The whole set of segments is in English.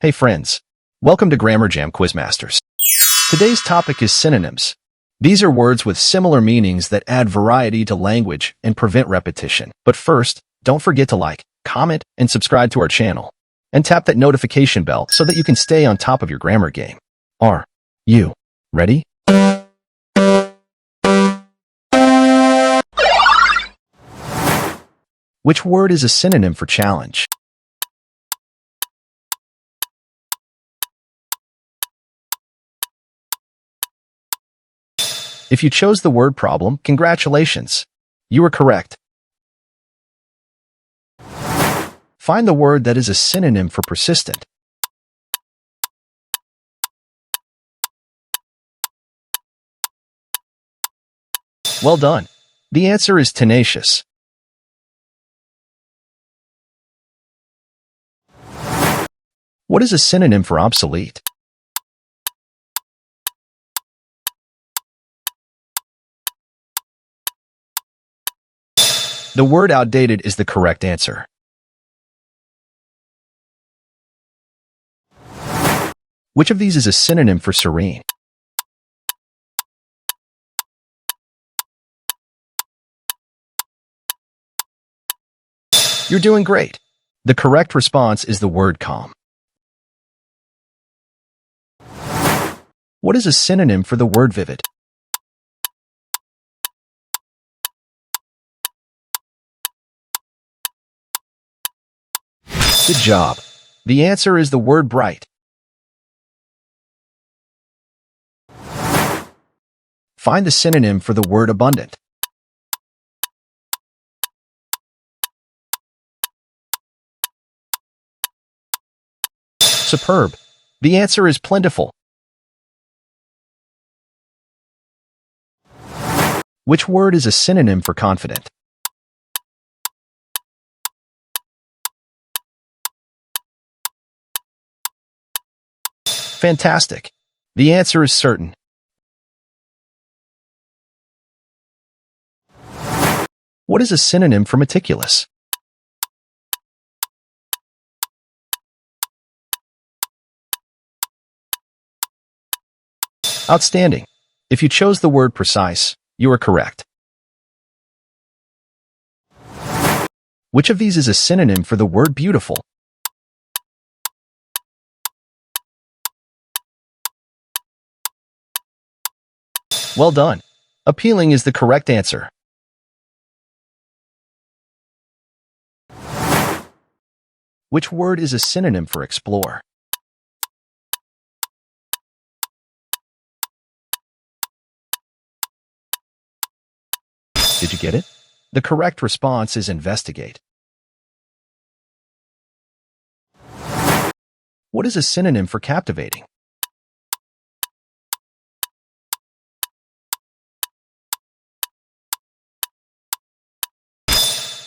Hey friends, welcome to GrammarJam Quizmasters. Today's topic is synonyms. These are words with similar meanings that add variety to language and prevent repetition. But first, don't forget to like, comment, and subscribe to our channel. And tap that notification bell so that you can stay on top of your grammar game. Are you ready? Which word is a synonym for challenge? If you chose the word problem, congratulations. You are correct. Find the word that is a synonym for persistent. Well done. The answer is tenacious. What is a synonym for obsolete? The word outdated is the correct answer. Which of these is a synonym for serene? You're doing great. The correct response is the word calm. What is a synonym for the word vivid? Good job. The answer is the word bright. Find the synonym for the word abundant. Superb. The answer is plentiful. Which word is a synonym for confident? Fantastic. The answer is certain. What is a synonym for meticulous? Outstanding. If you chose the word precise, you are correct. Which of these is a synonym for the word beautiful? Well done. Appealing is the correct answer. Which word is a synonym for explore? Did you get it? The correct response is investigate. What is a synonym for captivating?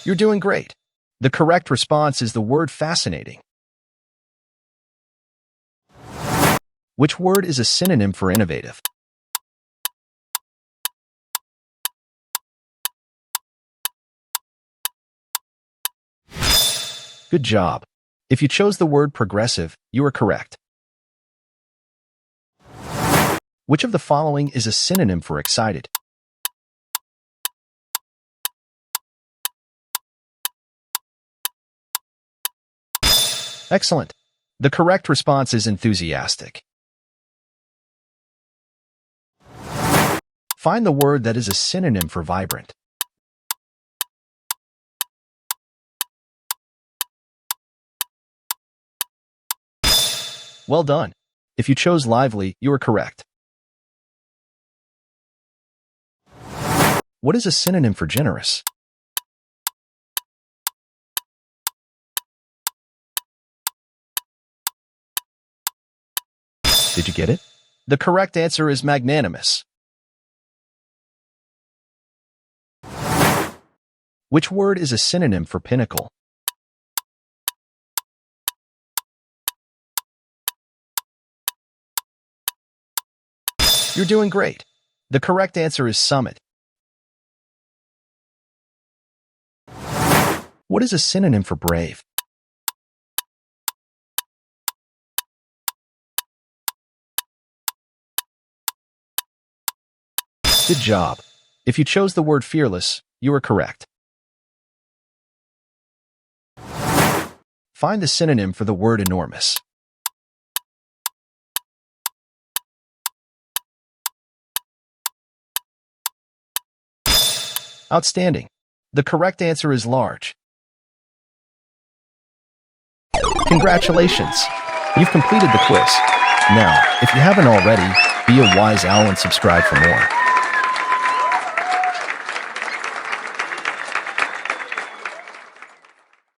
You're doing great. The correct response is the word fascinating. Which word is a synonym for innovative? Good job. If you chose the word progressive, you are correct. Which of the following is a synonym for excited? Excellent. The correct response is enthusiastic. Find the word that is a synonym for vibrant. Well done. If you chose lively, you are correct. What is a synonym for generous? Did you get it? The correct answer is magnanimous. Which word is a synonym for pinnacle? You're doing great. The correct answer is summit. What is a synonym for brave? Good job. If you chose the word fearless, you are correct. Find the synonym for the word enormous. Outstanding. The correct answer is large. Congratulations! You've completed the quiz. Now, if you haven't already, be a wise owl and subscribe for more.